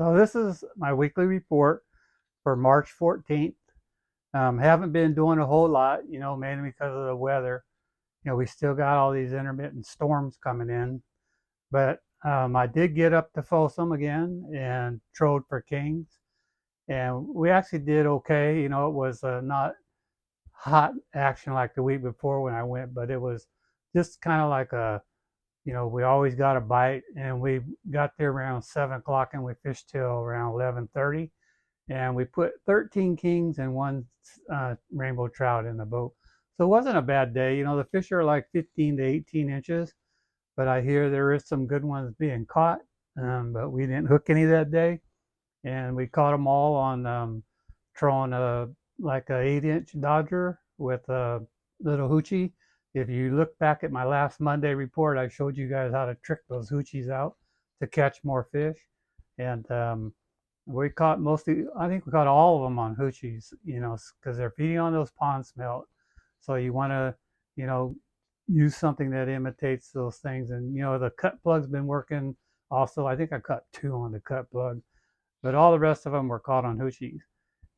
So this is my weekly report for March 14th. Haven't been doing a whole lot, mainly because of the weather. We still got all these intermittent storms coming in, but I did get up to Folsom again and trode for kings, and we actually did okay. It was not hot action like the week before when I went, but it was just kind of like we always got a bite, and we got there around 7 o'clock, and we fished till around 11:30, and we put 13 kings and one rainbow trout in the boat. So it wasn't a bad day. The fish are like 15 to 18 inches, but I hear there is some good ones being caught. But we didn't hook any that day, and we caught them all on throwing like a 8-inch Dodger with a little hoochie. If you look back at my last Monday report, I showed you guys how to trick those hoochies out to catch more fish, and we caught mostly, I think we caught all of them on hoochies, because they're feeding on those pond smelt. So you want to, you know, use something that imitates those things. And, the cut plug's been working also. I think I caught 2 on the cut plug, but all the rest of them were caught on hoochies.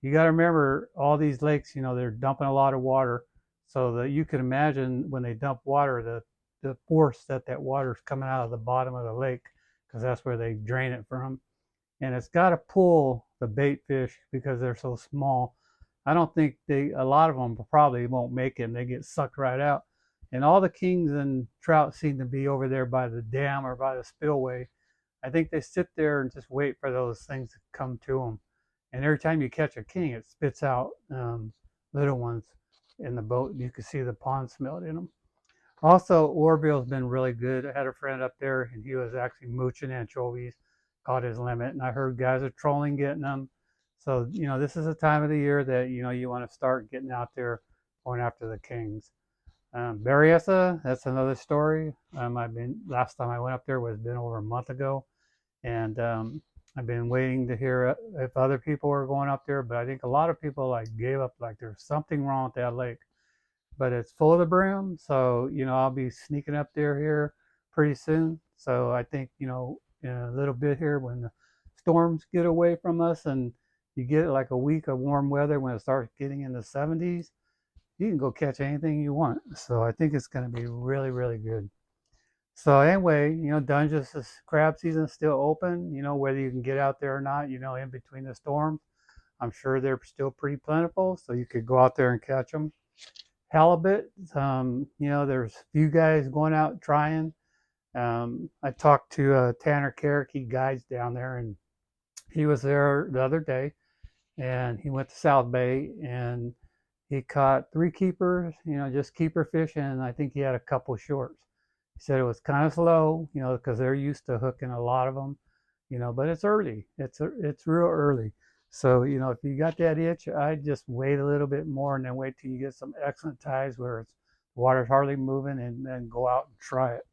You got to remember all these lakes, they're dumping a lot of water. So that you can imagine when they dump water, the force that water is coming out of the bottom of the lake, because that's where they drain it from, and it's got to pull the bait fish because they're so small. I don't think a lot of them probably won't make it, and they get sucked right out. And all the kings and trout seem to be over there by the dam or by the spillway. I think they sit there and just wait for those things to come to them. And every time you catch a king, it spits out little ones in the boat. You can see the pond smelt in them. Also, Oroville's been really good. I had a friend up there, and he was actually mooching anchovies, caught his limit, and I heard guys are trolling getting them. So, this is a time of the year that, you want to start getting out there going after the kings. Berryessa, that's another story. Last time I went up there was been over a month ago, and I've been waiting to hear if other people are going up there, but I think a lot of people gave up, like there's something wrong with that lake, but it's full of the brim. So, I'll be sneaking up there here pretty soon. So I think, in a little bit here when the storms get away from us and you get like a week of warm weather when it starts getting in the 70s, you can go catch anything you want. So I think it's going to be really, really good. So anyway, Dungeness crab season is still open, whether you can get out there or not, in between the storms. I'm sure they're still pretty plentiful, so you could go out there and catch them. Halibut, there's a few guys going out trying. I talked to Tanner Carrick, he guides down there, and he was there the other day, and he went to South Bay, and he caught 3 keepers, just keeper fish, and I think he had a couple shorts. He said it was kind of slow, because they're used to hooking a lot of them, but it's early. It's real early. So, if you got that itch, I'd just wait a little bit more and then wait till you get some excellent tides where the water's hardly moving, and then go out and try it.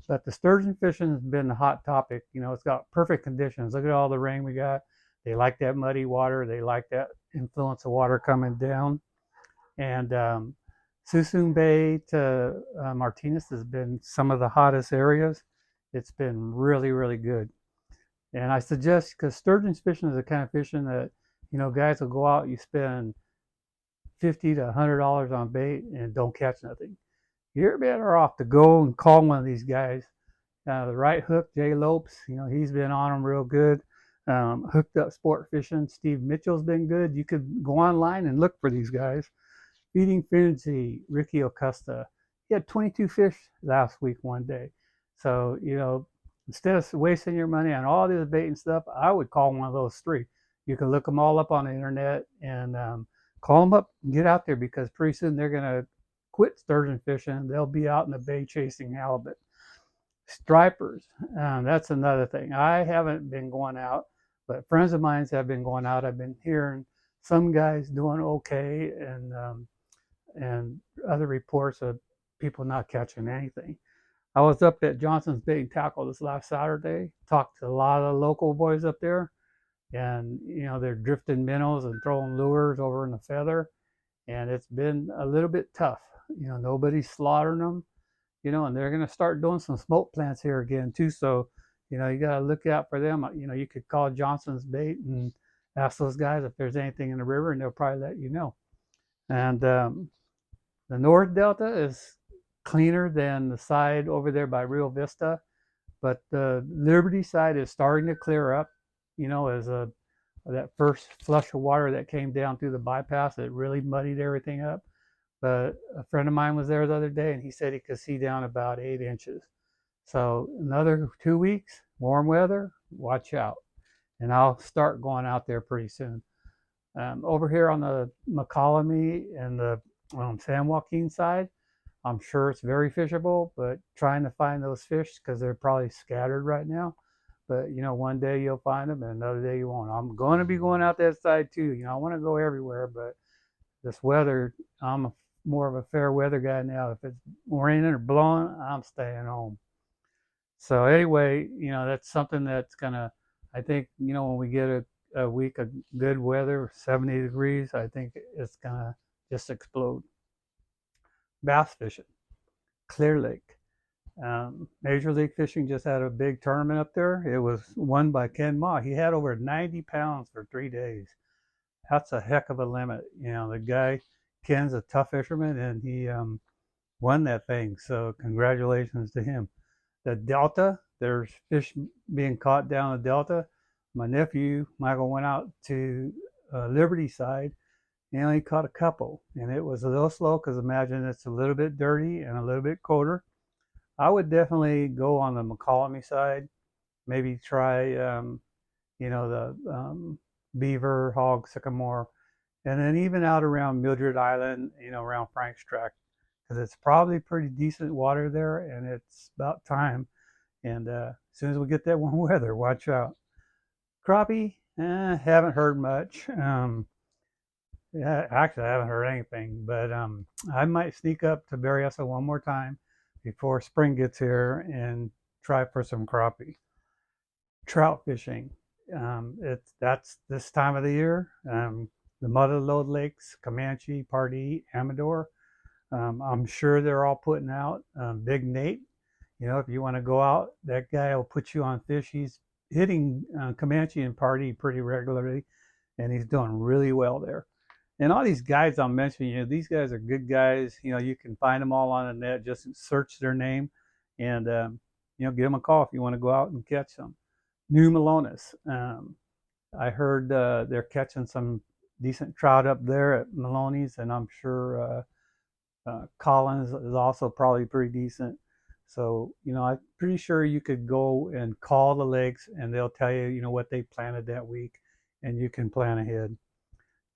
But the sturgeon fishing has been the hot topic. It's got perfect conditions. Look at all the rain we got. They like that muddy water. They like that influence of water coming down. And Suisun Bay to Martinez has been some of the hottest areas. It's been really, really good. And I suggest, because sturgeon fishing is the kind of fishing that, guys will go out, you spend $50 to $100 on bait and don't catch nothing. You're better off to go and call one of these guys. The Right Hook, Jay Lopes, he's been on them real good. Hooked Up Sport Fishing, Steve Mitchell's been good. You could go online and look for these guys. Feeding Frenzy, Ricky Acosta. He had 22 fish last week one day. So, instead of wasting your money on all this bait and stuff, I would call one of those 3. You can look them all up on the internet and call them up and get out there, because pretty soon they're going to quit sturgeon fishing. They'll be out in the bay chasing halibut. Stripers, that's another thing. I haven't been going out, but friends of mine have been going out. I've been hearing some guys doing okay, and other reports of people not catching anything. I was up at Johnson's Bait and Tackle this last Saturday, talked to a lot of local boys up there, and they're drifting minnows and throwing lures over in the feather, and it's been a little bit tough. Nobody's slaughtering them, and they're going to start doing some smoke plants here again too. So, You know, you got to look out for them. You know, you could call Johnson's Bait and ask those guys if there's anything in the river, and they'll probably let you know. And the North Delta is cleaner than the side over there by Rio Vista, but the Liberty side is starting to clear up. You know, as that first flush of water that came down through the bypass, it really muddied everything up. But a friend of mine was there the other day, and he said he could see down about 8 inches. So another 2 weeks, warm weather, watch out. And I'll start going out there pretty soon. Over here on the McCallamy and the San Joaquin side, I'm sure it's very fishable, but trying to find those fish because they're probably scattered right now. But you know, one day you'll find them, and another day you won't. I'm going to be going out that side too. You know, I want to go everywhere, but this weather, more of a fair weather guy now. If it's raining or blowing, I'm staying home. So anyway, you know, that's something that's gonna, I think, you know, when we get a week of good weather, 70 degrees, I think it's gonna just explode. Bass fishing, Clear Lake. Major League Fishing just had a big tournament up there. It was won by Ken Ma. He had over 90 pounds for 3 days. That's a heck of a limit. You know, the guy, Ken's a tough fisherman, and he won that thing. So congratulations to him. The Delta, there's fish being caught down the Delta. My nephew, Michael, went out to Liberty side and only caught a couple. And it was a little slow because imagine it's a little bit dirty and a little bit colder. I would definitely go on the McCallamy side, maybe try, you know, the Beaver, Hog, Sycamore, and then even out around Mildred Island, you know, around Frank's Track, because it's probably pretty decent water there, and it's about time. And as soon as we get that warm weather, watch out. Crappie, haven't heard much. Yeah, actually, I haven't heard anything, but I might sneak up to Berryessa one more time before spring gets here and try for some crappie. Trout fishing, that's this time of the year. The Mother Lode Lakes, Comanche, Pardee, Amador. I'm sure they're all putting out. Big Nate, you know, if you want to go out, that guy will put you on fish. He's hitting Comanche and Pardee pretty regularly, and he's doing really well there. And all these guys I'm mentioning, you know, these guys are good guys. You know, you can find them all on the net. Just search their name, and you know, give them a call if you want to go out and catch them. New Melones. I heard they're catching some decent trout up there at Maloney's, and I'm sure Collins is also probably pretty decent. So, you know, I'm pretty sure you could go and call the lakes and they'll tell you, you know, what they planted that week, and you can plan ahead.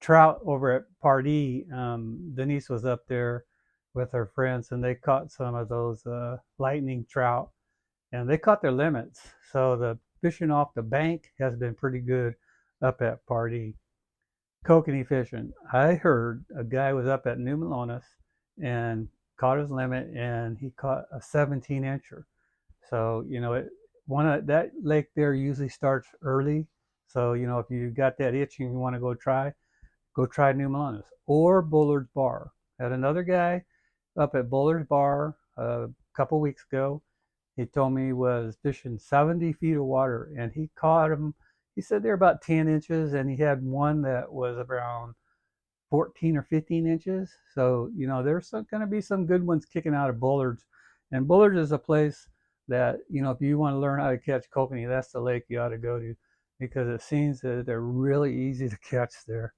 Trout over at Pardee, Denise was up there with her friends and they caught some of those lightning trout, and they caught their limits. So the fishing off the bank has been pretty good up at Pardee. Kokanee fishing. I heard a guy was up at New Melones and caught his limit, and he caught a 17-incher. So, you know, that lake there usually starts early. So, you know, if you got that itch and you want to go try New Melones or Bullard's Bar. Had another guy up at Bullard's Bar a couple weeks ago. He told me he was fishing 70 feet of water, and he caught them. He said they're about 10 inches, and he had one that was around 14 or 15 inches. So, you know, there's going to be some good ones kicking out of Bullard's. And Bullard's is a place that, you know, if you want to learn how to catch kokanee, that's the lake you ought to go to, because it seems that they're really easy to catch there.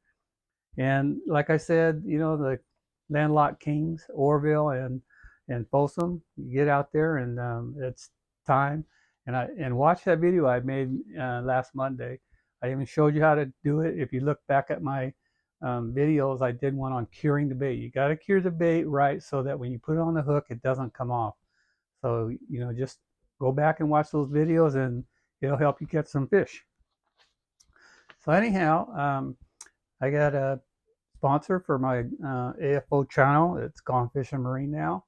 And like I said, you know, the landlocked kings, Orville and Folsom, you get out there and it's time. And watch that video I made last Monday. I even showed you how to do it. If you look back at my videos, I did one on curing the bait. You got to cure the bait right so that when you put it on the hook, it doesn't come off. So, you know, just go back and watch those videos and it'll help you catch some fish. So anyhow, I got a sponsor for my AFO channel. It's Gone Fishing Marine now.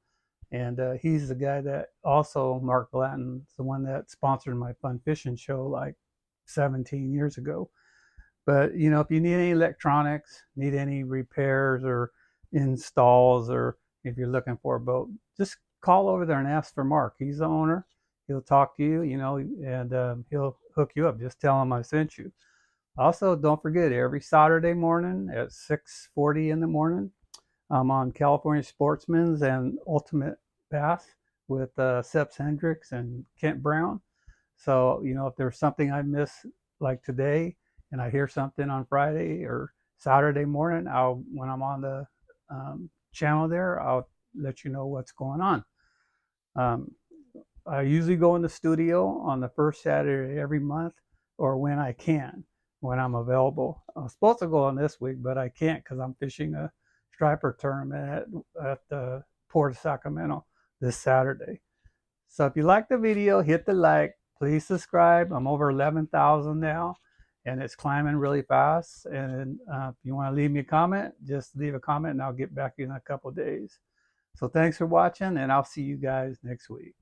And he's the guy that also, Mark Blanton, the one that sponsored my Fun Fishing show like 17 years ago. But, you know, if you need any electronics, need any repairs or installs, or if you're looking for a boat, just call over there and ask for Mark. He's the owner. He'll talk to you, you know, and he'll hook you up. Just tell him I sent you. Also, don't forget every Saturday morning at 6:40 in the morning, I'm on California Sportsman's and Ultimate Bass with Seps Hendricks and Kent Brown. So, you know, if there's something I miss like today and I hear something on Friday or Saturday morning, when I'm on the channel there, I'll let you know what's going on. Um, I usually go in the studio on the first Saturday every month or when I can, when I'm available. I was supposed to go on this week, but I can't because I'm fishing a striper tournament at the Port of Sacramento this Saturday. So if you like the video, hit the like. Please subscribe. I'm over 11,000 now, and it's climbing really fast. And if you want to leave me a comment, just leave a comment, and I'll get back in a couple of days. So thanks for watching, and I'll see you guys next week.